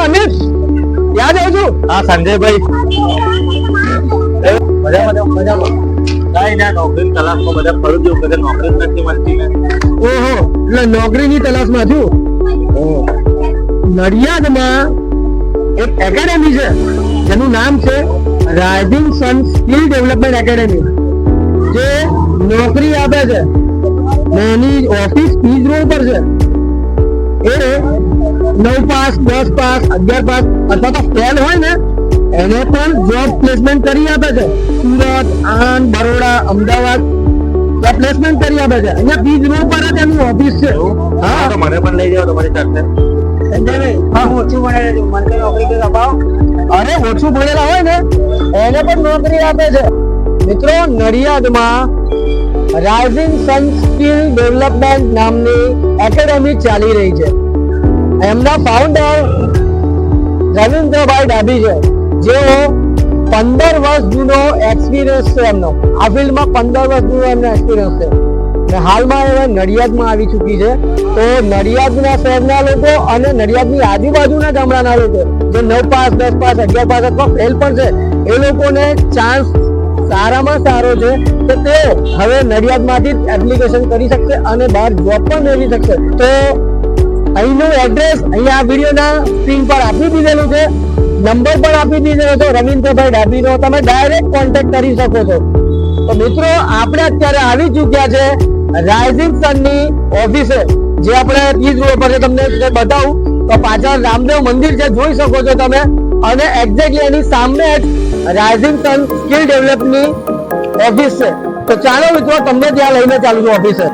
અમિત યાદ આવ્યું છું? હા સંજયભાઈ, મજામાં કઈ ના નોકરી તલાશમાં બધા ફરું છું કે નોકરી નથી મળતી ને. ઓહો, એટલે નોકરીની તલાશમાં છું. નડિયાદમાં એક એકેડેમી છે જેનું નામ છે રાઇઝિંગ સન સ્કિલ ડેવલપમેન્ટ એકેડેમી, જે નોકરી આપે છે. એની ઓફિસ પીજ રોડ પર છે. એ 9 પાસ, 10 પાસ, 11 પાસ અથવા તો ફેલ હોય ને એને પણ જોબ પ્લેસમેન્ટ કરી આપે છે. સુરત, આણંદ, બરોડા, અમદાવાદ પ્લેસમેન્ટ કરી આપે છે. અહીંયા પીજ રોડ પર જ એનું ઓફિસ છે. હા, તો મને પણ લઈ જાઓ તમારી સાથે. અરે ઓછું ભણેલા હોય ને એને પણ નોકરી આપે છે. મિત્રો, નડિયાદમાં રાઇઝિંગ સન સ્કિલ ડેવલપમેન્ટ નામની એકેડેમી ચાલી રહી છે. એમના ફાઉન્ડર રવિન્દ્રભાઈ ડાભી છે, જેઓ 15 વર્ષ જૂનો એક્સપિરિયન્સ છે એમનો. આ ફિલ્ડમાં 15 વર્ષ જૂનો એમનો એક્સપિરિયન્સ છે. હાલમાં એ નડિયાદમાં આવી ચૂકી છે. તો નડિયાદના શહેરના લોકો અને નડિયાદની આજુબાજુના ગામડાના લોકો જે 9 પાસ, 10 પાસ, 11 પાસ અથવા ફેલ પણ છે, એ લોકોને ચાન્સ સારામાં સારો છે કે તેઓ હવે નડિયાદમાંથી એપ્લિકેશન કરી શકશે અને બહાર જોબ પણ મેળવી શકશે. તો અહીંનું એડ્રેસ અહીંયા આ વિડીયોના સ્ક્રીન પર આપી દીધેલું છે, નંબર પણ આપી દીધેલો છે રવિન્દ્રભાઈ ડાભીનો. તમે ડાયરેક્ટ કોન્ટેક્ટ કરી શકો છો. તો મિત્રો, આપણે અત્યારે આવી ચૂક્યા છે રાઇઝિંગ સનની ઓફિસે, જે આપણે પીજ રોડ પર છે. તમને બતાવું તો પાછળ રામદેવ મંદિર છે, જોઈ શકો છો તમે. અને એક્ઝેક્ટલી એની સામે જ રાઇઝિંગ સન સ્કિલ ડેવલપની ઓફિસ છે. તો ચાલો મિત્રો, તમને ત્યાં લઈને ચાલુ છું ઓફિસે.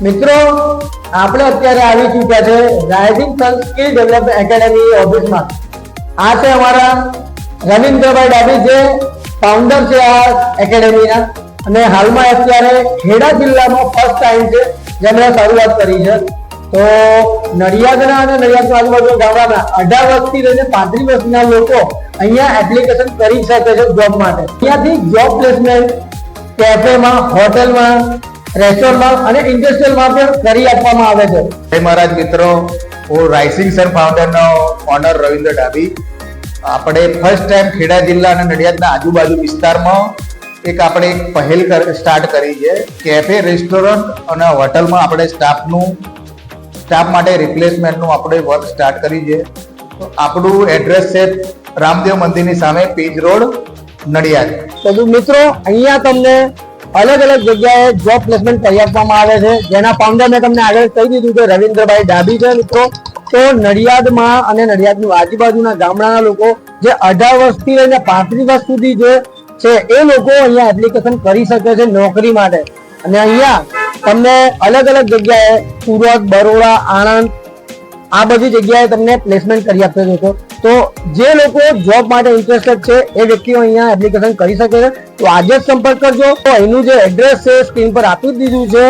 મિત્રો, આપણે અત્યારે આવી ચૂક્યા છે રાઇઝિંગ સન સ્કિલ ડેવલપમેન્ટ એકેડેમી ઓફિસમાં. આ છે અમારા રવિન્દ્રભાઈ ડાભી, જે ફાઉન્ડર છે આ એકેડેમીના. અને હાલમાં અત્યારે ખેડા જિલ્લામાં ફર્સ્ટ ટાઈમ છે જેમણે શરૂઆત કરી છે. તો નડિયાદના અને નડિયાદના આજુબાજુ ગામડાના 18 વર્ષથી લઈને 35 વર્ષના લોકો અહીંયા એપ્લિકેશન કરી શકે છે જોબ માટે. અહીંયાથી જોબ પ્લેસમેન્ટ કેફેમાં, હોટલમાં, રેસ્ટોરન્ટમાં અને ઇન્ડસ્ટ્રીયલમાં પણ કરી આપવામાં આવે છે. જય મહારાજ મિત્રો, હું રાઇઝિંગ સન ફાઉન્ડરનો ઓનર રવિન્દ્ર ડાભી. આપણે ફર્સ્ટ ટાઈમ ખેડા જિલ્લા અને નડિયાદના આજુબાજુ વિસ્તારમાં આપણે એક પહેલ સ્ટાર્ટ કરી છે. કેફે, રેસ્ટોરન્ટ અને હોટલમાં આપણે સ્ટાફ માટે રિપ્લેસમેન્ટનું આપણે વર્ક સ્ટાર્ટ કરી છે. તો આપણું એડ્રેસ છે રામદેવ મંદિરની સામે, પીજ રોડ, નડિયાદ. તો મિત્રો, અહીંયા તમને અલગ અલગ જગ્યાએ જોબ પ્લેસમેન્ટ કરી આપવામાં આવે છે, જેના ફાઉન્ડર મેં તમને આગળ કહી દીધું કે રવિન્દ્રભાઈ ડાભી છે. મિત્રો, તો નડિયાદમાં અને નડિયાદની આજુબાજુના ગામડાના લોકો જે 18 વર્ષથી લઈને 35 વર્ષ સુધી જે છે એ લોકો અહીંયા એપ્લિકેશન કરી શકે છે નોકરી માટે. અને અહીંયા તમને અલગ અલગ જગ્યાએ સુરત, બરોડા, આણંદ આ બધી જગ્યાએ તમને પ્લેસમેન્ટ કરી આપશે લોકો. તો જે લોકો જોબ માટે ઇન્ટરેસ્ટેડ છે એ વ્યક્તિઓ અહીંયા એપ્લિકેશન કરી શકે છે. તો આજે જ સંપર્ક કરજો. તો અહીંનું જે એડ્રેસ છે સ્ક્રીન પર આપી દીધું છે,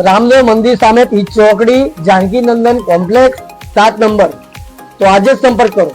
રામદેવ મંદિર સામે, પીચ ચોકડી, જાનકી નંદન કોમ્પ્લેક્સ, 7 નંબર. તો આજે જ સંપર્ક કરો.